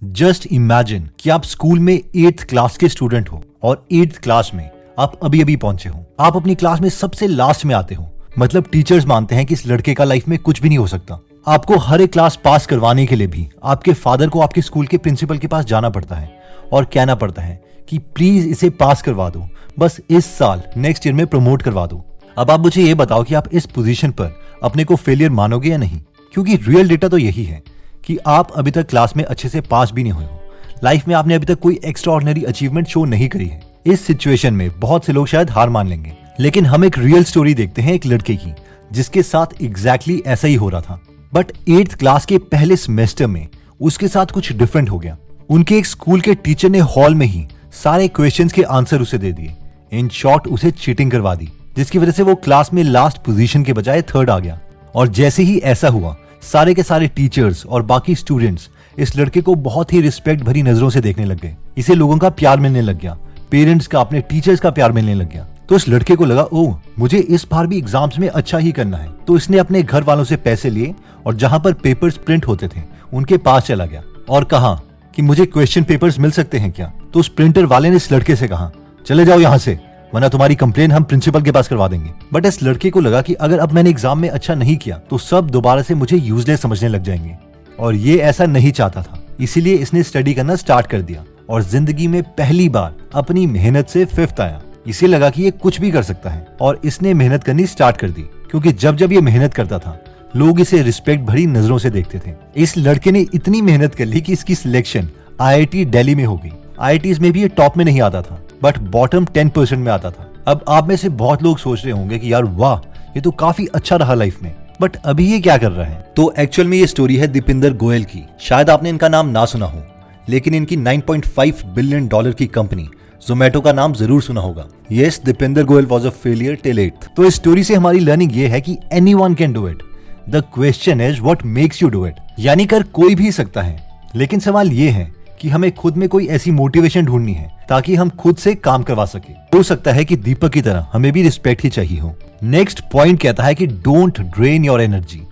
Just imagine कि आप school में 8th क्लास के स्टूडेंट हो और 8th क्लास में आप अभी अभी पहुंचे हो। आप अपनी क्लास में सबसे लास्ट में आते हो। मतलब टीचर्स मानते हैं कि इस लड़के का लाइफ में कुछ भी नहीं हो सकता। आपको हर एक क्लास पास करवाने के लिए भी आपके फादर को आपके स्कूल के प्रिंसिपल के पास जाना पड़ता है और कहना पड़ता है कि प्लीज इसे पास करवा दो, बस इस साल नेक्स्ट ईयर में प्रमोट करवा दो। अब आप मुझे ये बताओ कि आप इस पोजीशन पर अपने को फेलियर मानोगे या नहीं, क्योंकि रियल डेटा तो यही है कि आप अभी तक क्लास में अच्छे से पास भी नहीं हुए हो। लाइफ में आपने अभी तक कोई एक्स्ट्राऑर्डिनरी अचीवमेंट शो नहीं करी है। इस सिचुएशन में बहुत से लोग शायद हार मान लेंगे, लेकिन हम एक रियल स्टोरी देखते हैं एक लड़के की जिसके साथ एग्जैक्टली ऐसा ही हो रहा था। बट 8th क्लास के पहले सेमेस्टर में उसके साथ कुछ डिफरेंट हो गया। उनके एक स्कूल के टीचर ने हॉल में ही सारे क्वेश्चंस के आंसर उसे दे दिए। इन शॉर्ट उसे चीटिंग करवा दी, जिसकी वजह से वो क्लास में लास्ट पोजीशन के बजाय 3rd आ गया। और जैसे ही ऐसा हुआ, सारे के सारे टीचर्स और बाकी स्टूडेंट्स इस लड़के को बहुत ही रिस्पेक्ट भरी नजरों से देखने लग गए। इसे लोगों का प्यार मिलने लग गया, पेरेंट्स का, अपने टीचर्स का प्यार मिलने लग गया। तो इस लड़के को लगा, ओह मुझे इस बार भी एग्जाम्स में अच्छा ही करना है। तो इसने अपने घर वालों से पैसे लिए और जहां पर पेपर्स प्रिंट होते थे उनके पास चला गया और कहा कि मुझे क्वेश्चन पेपर्स मिल सकते हैं क्या। तो उस प्रिंटर वाले ने इस लड़के से कहा, चले जाओ यहाँ से, वरना तुम्हारी कंप्लेन हम प्रिंसिपल के पास करवा देंगे। बट इस लड़के को लगा कि अगर अब मैंने एग्जाम में अच्छा नहीं किया तो सब दोबारा से मुझे यूजलेस समझने लग जाएंगे, और ये ऐसा नहीं चाहता था। इसीलिए इसने स्टडी करना स्टार्ट कर दिया और जिंदगी में पहली बार अपनी मेहनत से 5th आया। इसे लगा कि ये कुछ भी कर सकता है और इसने मेहनत करनी स्टार्ट कर दी, क्योंकि जब जब ये मेहनत करता था लोग इसे रिस्पेक्ट भरी नजरों से देखते थे। इस लड़के ने इतनी मेहनत कर ली कि इसकी सिलेक्शन IIT दिल्ली में हो गई। IITs में भी ये टॉप में नहीं आता था, बट बॉटम 10% में आता था। अब आप में से बहुत लोग सोच रहे होंगे कि यार वाह, ये तो काफी अच्छा रहा लाइफ में, बट अभी ये क्या कर रहा है। तो एक्चुअल में ये स्टोरी है दीपिंदर गोयल की। शायद आपने इनका नाम ना सुना हो, लेकिन इनकी $9.5 बिलियन की कंपनी जोमेटो का नाम जरूर सुना होगा। Yes, Deepinder Goyal was a failure till 8th। तो इस स्टोरी से हमारी लर्निंग ये है कि anyone can do it, the question is what makes you do it. यानी कर कोई भी सकता है, लेकिन सवाल ये है कि हमें खुद में कोई ऐसी मोटिवेशन ढूंढनी है ताकि हम खुद से काम करवा सके। हो सकता है कि दीपक की तरह हमें भी रिस्पेक्ट ही चाहिए हो। नेक्स्ट पॉइंट कहता है कि don't drain your energy.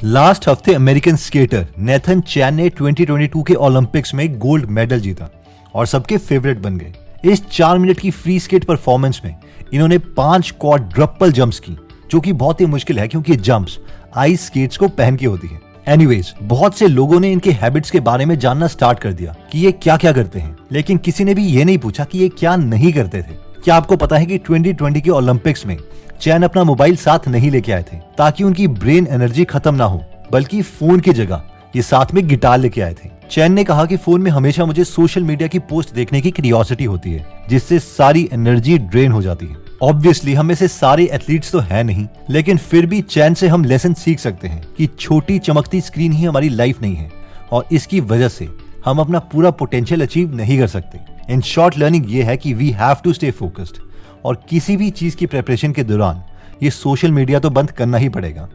Last हफ्ते अमेरिकन स्केटर नेथन चैन ने 2022 के ओलंपिक्स में गोल्ड मेडल जीता और सबके फेवरेट बन गए। इस 4 मिनट की फ्री स्केट परफॉर्मेंस में इन्होंने 5 क्वाड्रपल जंप्स की, जो कि बहुत ही मुश्किल है क्योंकि जंप्स आइस स्केट्स को पहन के होती है। एनीवेज, बहुत से लोगों ने इनके हैबिट्स के बारे में जानना स्टार्ट कर दिया कि ये क्या क्या करते हैं, लेकिन किसी ने भी ये नहीं पूछा कि ये क्या नहीं करते थे। क्या आपको पता है कि 2020 के ओलंपिक्स में चैन अपना मोबाइल साथ नहीं लेके आए थे ताकि उनकी ब्रेन एनर्जी खत्म ना हो, बल्कि फोन की जगह ये साथ में गिटार लेके आए थे। चैन ने कहा कि फोन में हमेशा मुझे सोशल मीडिया की पोस्ट देखने की क्यूरियोसिटी होती है, जिससे सारी एनर्जी ड्रेन हो जाती है। ऑब्वियसली हम में से सारे एथलीट्स तो है नहीं, लेकिन फिर भी चैन से हम लेसन सीख सकते हैं कि छोटी चमकती स्क्रीन ही हमारी लाइफ नहीं है और इसकी वजह से हम अपना पूरा पोटेंशियल अचीव नहीं कर सकते। इन शॉर्ट लर्निंग ये है कि we have to stay focused, और किसी भी चीज की प्रिपरेशन के दौरान ये सोशल मीडिया तो बंद करना ही पड़ेगा।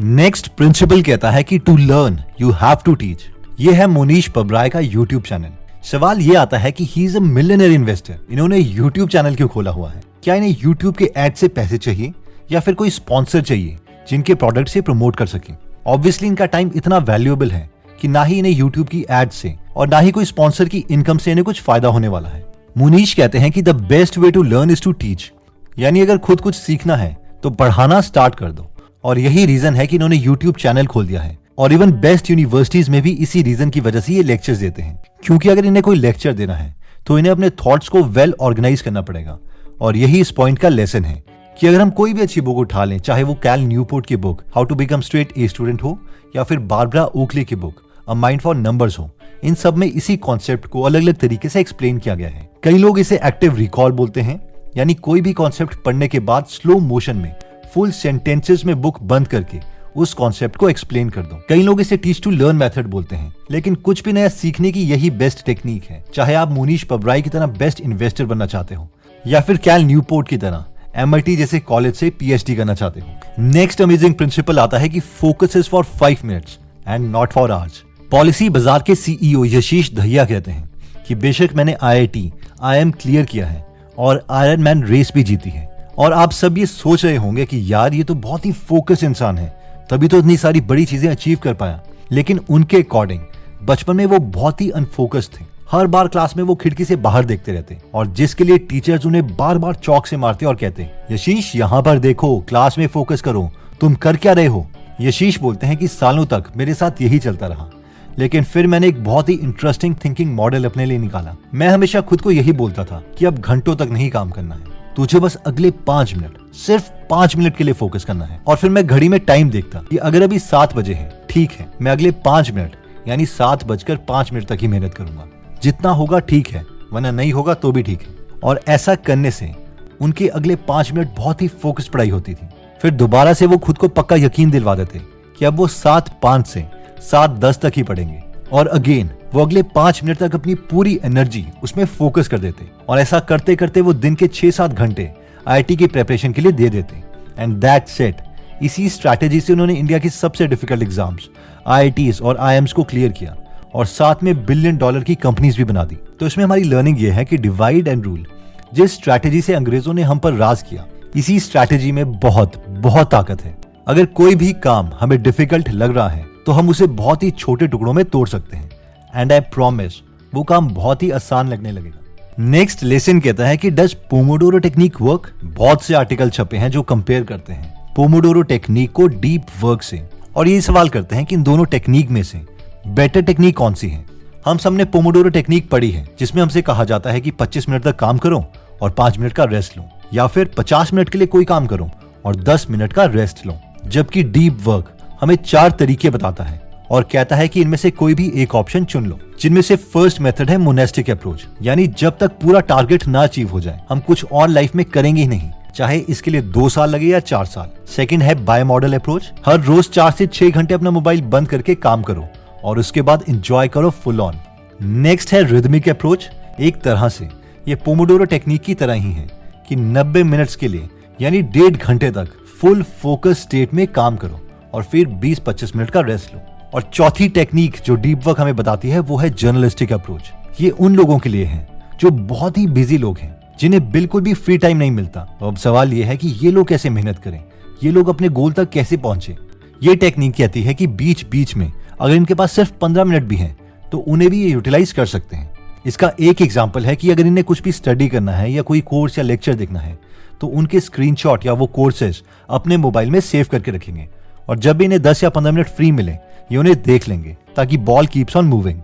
नेक्स्ट प्रिंसिपल कहता है कि to learn you have to teach. ये है मोनीश पबराय का यूट्यूब चैनल। सवाल ये आता है कि he is a millionaire investor, इन्होंने यूट्यूब चैनल क्यों खोला हुआ है? क्या इन्हें यूट्यूब के एड से पैसे चाहिए या फिर कोई स्पॉन्सर चाहिए जिनके प्रोडक्ट से प्रमोट कर सके? ऑब्वियसली इनका टाइम इतना वैल्यूएबल है कि ना ही इन्हें यूट्यूब की एड से और ना ही कोई स्पॉन्सर की इनकम से इन्हें कुछ फायदा होने वाला है। मुनीश कहते हैं कि the best way to learn is to teach, यानी अगर खुद कुछ सीखना है तो पढ़ाना स्टार्ट कर दो। और यही रीजन है कि इन्होंने यूट्यूब चैनल खोल दिया है, और इवन बेस्ट यूनिवर्सिटीज में भी इसी रीजन की वजह से ये लेक्चर्स देते हैं। क्योंकि अगर इन्हें कोई लेक्चर देना है तो इन्हें अपने थॉट्स को वेल ऑर्गेनाइज करना पड़ेगा, और यही इस पॉइंट का लेसन है कि अगर हम कोई भी अच्छी बुक उठा लें, चाहे वो कैल न्यूपोर्ट की book how to become straight A student हो या फिर बारबरा ओकले की book a mind for numbers हो, इन सब में इसी कॉन्सेप्ट को अलग अलग तरीके से एक्सप्लेन किया गया है। कई लोग इसे एक्टिव रिकॉल बोलते हैं, यानी कोई भी कॉन्सेप्ट पढ़ने के बाद स्लो मोशन में फुल सेंटेंसेस में बुक बंद करके उस कॉन्सेप्ट को एक्सप्लेन कर दो। कई लोग इसे टीच टू लर्न मेथड बोलते हैं, लेकिन कुछ भी नया सीखने की यही बेस्ट टेक्निक है। चाहे आप मोनीश पबराय की तरह बेस्ट इन्वेस्टर बनना चाहते हो या फिर कैल न्यूपोर्ट की तरह MIT जैसे कॉलेज से PhD करना चाहते हो। नेक्स्ट अमेजिंग प्रिंसिपल आता है कि focus is for 5 minutes and not for hours. Policy बाजार के CEO यशीश दहिया कहते हैं कि बेशक मैंने IIT IIM क्लियर किया है और आयरन मैन रेस भी जीती है, और आप सब ये सोच रहे होंगे कि यार ये तो बहुत ही फोकस इंसान है, तभी तो इतनी सारी बड़ी चीजें अचीव कर पाया। लेकिन उनके अकॉर्डिंग बचपन में वो बहुत ही अनफोकस्ड थे। हर बार क्लास में वो खिड़की से बाहर देखते रहते और जिसके लिए टीचर्स उन्हें बार बार चौक से मारते और कहते, यशीश यहाँ पर देखो, क्लास में फोकस करो, तुम कर क्या रहे हो। यशीश बोलते हैं कि सालों तक मेरे साथ यही चलता रहा, लेकिन फिर मैंने एक बहुत ही इंटरेस्टिंग थिंकिंग मॉडल अपने लिए निकाला। मैं हमेशा खुद को यही बोलता था कि अब घंटों तक नहीं काम करना है, तुझे बस अगले 5 मिनट, सिर्फ 5 मिनट के लिए फोकस करना है। और फिर मैं घड़ी में टाइम देखता कि अगर अभी 7 बजे है, ठीक है, मैं अगले 5 मिनट यानी 7:05 तक ही मेहनत करूंगा। जितना होगा ठीक है, वरना नहीं होगा तो भी ठीक है। और ऐसा करने से उनके अगले 5 मिनट बहुत ही फोकस पढ़ाई होती थी। फिर दोबारा से वो खुद को पक्का यकीन दिलवा देते कि अब वो 7:05 से 7:10 तक ही पढ़ेंगे। और अगेन वो अगले 5 मिनट तक अपनी पूरी एनर्जी उसमें फोकस कर देते और ऐसा करते करते वो दिन के 6-7 घंटे आईआईटी की प्रिपरेशन के लिए दे देते। And that's it. इसी स्ट्रैटेजी से उन्होंने इंडिया की सबसे डिफिकल्ट एग्जाम्स, आईआईटीज और आईएम्स को क्लियर किया और साथ में $1 बिलियन की कंपनीज भी बना दी। तो इसमें हमारी लर्निंग ये है कि डिवाइड एंड रूल, जिस स्ट्रैटेजी से अंग्रेजों ने हम पर राज किया, इसी स्ट्रैटेजी में बहुत बहुत ताकत है। अगर कोई भी काम हमें डिफिकल्ट लग रहा है तो हम उसे बहुत ही छोटे टुकड़ों में तोड़ सकते हैं। एंड आई प्रॉमिस वो काम बहुत ही आसान लगने लगेगा। नेक्स्ट लेसन कहता है कि डज पोमोडोरो टेक्निक वर्क। बहुत से आर्टिकल छपे हैं जो कंपेयर करते हैं पोमोडोरो टेक्निक को डीप वर्क से, और ये सवाल करते हैं कि इन दोनों टेक्निक में से बेटर टेक्निक कौन सी है। हम सबने पोमोडोरो टेक्निक पढ़ी है, जिसमें हमसे कहा जाता है कि 25 मिनट तक काम करो और 5 मिनट का रेस्ट लो, या फिर 50 मिनट के लिए कोई काम करो और 10 मिनट का रेस्ट लो। जबकि डीप वर्क हमें 4 तरीके बताता है और कहता है कि इनमें से कोई भी एक ऑप्शन चुन लो, जिनमें से फर्स्ट मेथड है मोनेस्टिक अप्रोच, यानी जब तक पूरा टारगेट ना अचीव हो जाए हम कुछ और लाइफ में करेंगे ही नहीं, चाहे इसके लिए 2 साल लगे या 4 साल। सेकंड है बाय मॉडल अप्रोच, हर रोज 4 से 6 घंटे अपना मोबाइल बंद करके काम करो और उसके बाद एंजॉय करो फुल ऑन। नेक्स्ट है रिदमिक अप्रोच। एक तरह से ये पोमोडोरो टेक्निक की तरह ही है कि 90 मिनट्स के लिए यानी 1.5 घंटे तक फुल फोकस स्टेट में काम करो और फिर 20-25 मिनट का रेस्ट लो। और चौथी टेक्निक जो डीप वर्क हमें बताती है वो है जर्नलिस्टिक अप्रोच। ये उन लोगों के लिए है जो बहुत ही बिजी लोग हैं, जिन्हें बिल्कुल भी फ्री टाइम नहीं मिलता। तो अब सवाल ये है कि ये लोग कैसे मेहनत करें, ये लोग अपने गोल तक कैसे पहुंचे। ये टेक्निक कहती है कि बीच बीच में अगर इनके पास सिर्फ 15 मिनट भी हैं तो उन्हें भी ये यूटिलाइज कर सकते हैं। इसका एक एग्जाम्पल है कि अगर इन्हें कुछ भी स्टडी करना है या कोई कोर्स या लेक्चर देखना है तो उनके स्क्रीनशॉट या वो कोर्सेज अपने मोबाइल में सेव करके रखेंगे और जब भी इन्हें 10 या 15 मिनट फ्री मिले ये उन्हें देख लेंगे, ताकि बॉल कीप्स ऑन मूविंग।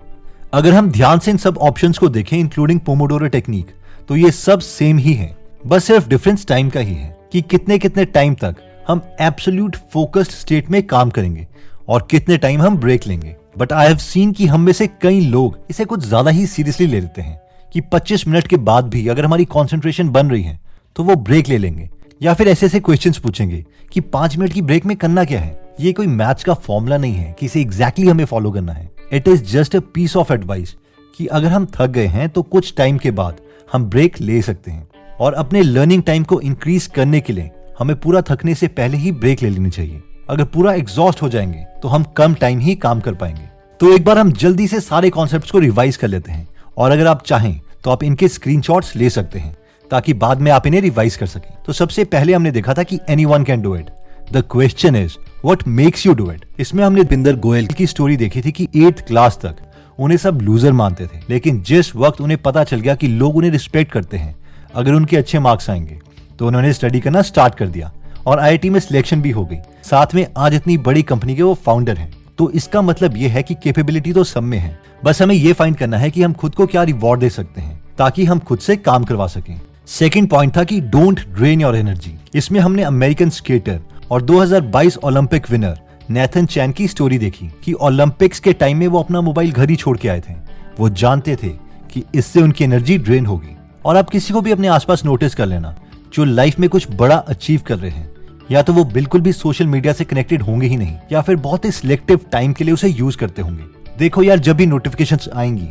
अगर हम ध्यान से इन सब ऑप्शंस को देखें इंक्लूडिंग पोमोडोरो टेक्निक, तो ये सब सेम ही है, बस सिर्फ डिफरेंस टाइम का ही है कि कितने कितने टाइम तक हम एब्सोल्यूट फोकस्ड स्टेट में काम करेंगे और कितने टाइम हम ब्रेक लेंगे। बट आई हैव सीन कि हम में से कई लोग इसे कुछ ज्यादा ही सीरियसली ले लेते हैं कि 25 मिनट के बाद भी अगर हमारी कंसंट्रेशन बन रही है तो वो ब्रेक ले लेंगे, या फिर ऐसे ऐसे क्वेश्चंस पूछेंगे कि 5 मिनट की ब्रेक में करना क्या है। ये कोई मैथ्स का फॉर्मूला नहीं है कि इसे एग्जैक्टली हमें फॉलो करना है। It is just a piece of advice कि अगर हम थक गए हैं तो कुछ टाइम के बाद हम ब्रेक ले सकते हैं, और अपने लर्निंग टाइम को इंक्रीज करने के लिए हमें पूरा थकने से पहले ही ब्रेक ले लेनी चाहिए। अगर पूरा एग्जॉस्ट हो जाएंगे तो हम कम टाइम ही काम कर पाएंगे। तो एक बार हम जल्दी से सारे कॉन्सेप्ट्स को रिवाइज कर लेते हैं, और अगर आप चाहें तो आप इनके स्क्रीनशॉट्स ले सकते हैं ताकि बाद में आप इन्हें रिवाइज कर सकें। तो सबसे पहले हमने देखा था कि anyone can do it, the question is what makes you do it. इसमें हमने बिंदर गोयल की स्टोरी देखी थी कि 8th क्लास तक उन्हें सब लूजर मानते थे, लेकिन जिस वक्त उन्हें पता चल गया कि लोग उन्हें रिस्पेक्ट करते हैं अगर उनके अच्छे मार्क्स आएंगे, तो उन्होंने स्टडी करना स्टार्ट कर दिया और आईआईटी में सिलेक्शन भी हो गई। साथ में आज इतनी बड़ी कंपनी के वो फाउंडर हैं। तो इसका मतलब ये है कि कैपेबिलिटी तो सब में है, बस हमें ये फाइंड करना है कि हम खुद को क्या रिवॉर्ड दे सकते हैं ताकि हम खुद से काम करवा सकें। सेकंड पॉइंट था कि डोंट ड्रेन योर एनर्जी। इसमें हमने अमेरिकन स्केटर और 2022 ओलंपिक विनर नेथन चैन की स्टोरी देखी कि ओलंपिक्स के टाइम में वो अपना मोबाइल घर ही छोड़ के आए थे। वो जानते थे कि इससे उनकी एनर्जी ड्रेन होगी। और आप किसी को भी अपने आसपास नोटिस कर लेना जो लाइफ में कुछ बड़ा अचीव कर रहे हैं, या तो वो बिल्कुल भी सोशल मीडिया से कनेक्टेड होंगे ही नहीं, या फिर बहुत ही सिलेक्टिव टाइम के लिए उसे यूज करते होंगे। देखो यार, जब भी नोटिफिकेशंस आएंगी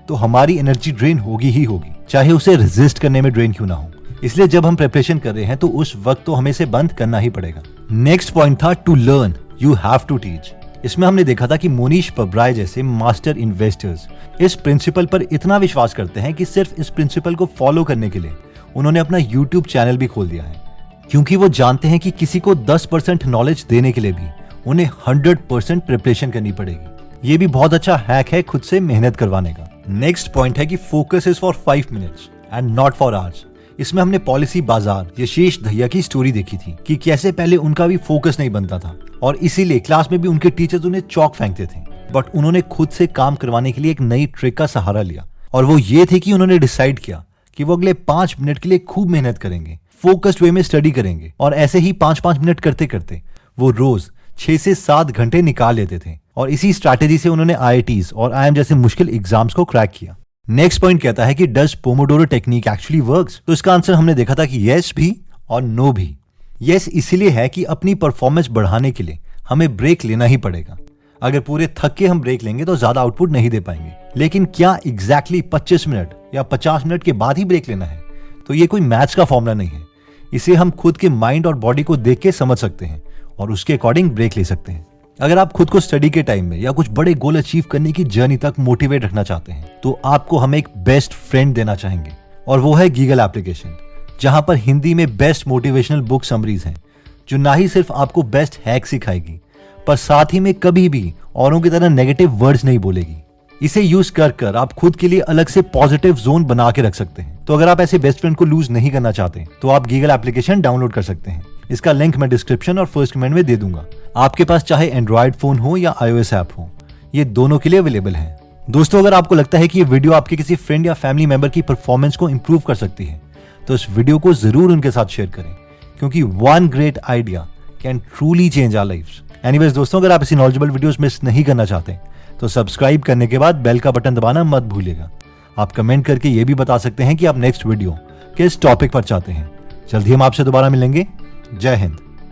तो हमारी एनर्जी ड्रेन होगी ही होगी, चाहे उसे रेजिस्ट करने में ड्रेन क्यों ना हो। इसलिए जब हम प्रिपरेशन कर रहे हैं तो उस वक्त तो हमें इसे बंद करना ही पड़ेगा। नेक्स्ट पॉइंट था to learn you have to teach. इसमें हमने देखा था कि मोनीश पब्राय जैसे मास्टर इन्वेस्टर्स इस प्रिंसिपल पर इतना विश्वास करते हैं कि सिर्फ इस प्रिंसिपल को फॉलो करने के लिए उन्होंने अपना यूट्यूब चैनल भी खोल दिया है, क्योंकि वो जानते हैं कि किसी को 10% नॉलेज देने के लिए भी उन्हें 100% प्रिपरेशन करनी पड़ेगी। ये भी बहुत अच्छा हैक है खुद से मेहनत करवाने का। नेक्स्ट पॉइंट है कि focus is for 5 minutes and not for hours. इसमें हमने पॉलिसी बाजार यशेश दहिया की स्टोरी देखी थी कि कैसे पहले उनका भी फोकस नहीं बनता था और इसीलिए क्लास में भी उनके टीचर्स उन्हें चौक फेंकते थे, बट उन्होंने खुद से काम करवाने के लिए एक नई ट्रिक का सहारा लिया और वो ये थे कि उन्होंने डिसाइड किया कि वो अगले 5 मिनट के लिए खूब मेहनत करेंगे, फोकस्ड वे में स्टडी करेंगे और ऐसे ही 5-5 मिनट करते करते वो रोज 6 से 7 घंटे निकाल लेते थे और इसी स्ट्रैटेजी से उन्होंने IITs और IIM जैसे मुश्किल एग्जाम्स को क्रैक किया। नेक्स्ट पॉइंट कहता है कि does Pomodoro technique actually works? तो इसका आंसर हमने देखा था कि यस भी और नो भी। यस इसलिए है कि अपनी परफॉर्मेंस बढ़ाने के लिए हमें ब्रेक लेना ही पड़ेगा। अगर पूरे थक के हम ब्रेक लेंगे तो ज्यादा आउटपुट नहीं दे पाएंगे, लेकिन क्या एग्जैक्टली 25 मिनट या 50 मिनट के बाद ही ब्रेक लेना है? तो ये कोई मैथ्स का फॉर्मूला नहीं है। इसे हम खुद के माइंड और बॉडी को देख के समझ सकते हैं और उसके अकॉर्डिंग ब्रेक ले सकते हैं। अगर आप खुद को स्टडी के टाइम में या कुछ बड़े गोल अचीव करने की जर्नी तक मोटिवेट रखना चाहते हैं तो आपको हम एक बेस्ट फ्रेंड देना चाहेंगे और वो है गीगल एप्लीकेशन, जहां पर हिंदी में बेस्ट मोटिवेशनल बुक समरीज हैं, जो ना ही सिर्फ आपको बेस्ट हैक सिखाएगी पर साथ ही में कभी भी औरों की तरह नेगेटिव वर्ड्स नहीं बोलेगी। इसे यूज कर आप खुद के लिए अलग से पॉजिटिव जोन बना के रख सकते हैं। तो अगर आप ऐसे बेस्ट फ्रेंड को लूज नहीं करना चाहते तो आप गीगल एप्लीकेशन डाउनलोड कर सकते हैं। इसका लिंक मैं डिस्क्रिप्शन और फर्स्ट कमेंट में दे दूंगा। आपके पास चाहे एंड्रॉइड फोन हो या iOS ऐप हो, ये दोनों के लिए अवेलेबल है। दोस्तों, अगर आपको लगता है कि ये वीडियो आपके किसी फ्रेंड या फैमिली मेंबर की परफॉर्मेंस को इंप्रूव कर सकती है तो इस वीडियो को जरूर उनके साथ शेयर करें, क्योंकि one great idea can truly change our lives. Anyways दोस्तों, अगर आप ऐसी नॉलेजेबल वीडियोस मिस नहीं करना चाहते तो सब्सक्राइब करने के बाद बेल का बटन दबाना मत भूलिएगा। आप कमेंट करके ये भी बता सकते हैं कि आप नेक्स्ट वीडियो किस टॉपिक पर चाहते हैं। जल्दी हम आपसे दोबारा मिलेंगे। जय हिंद।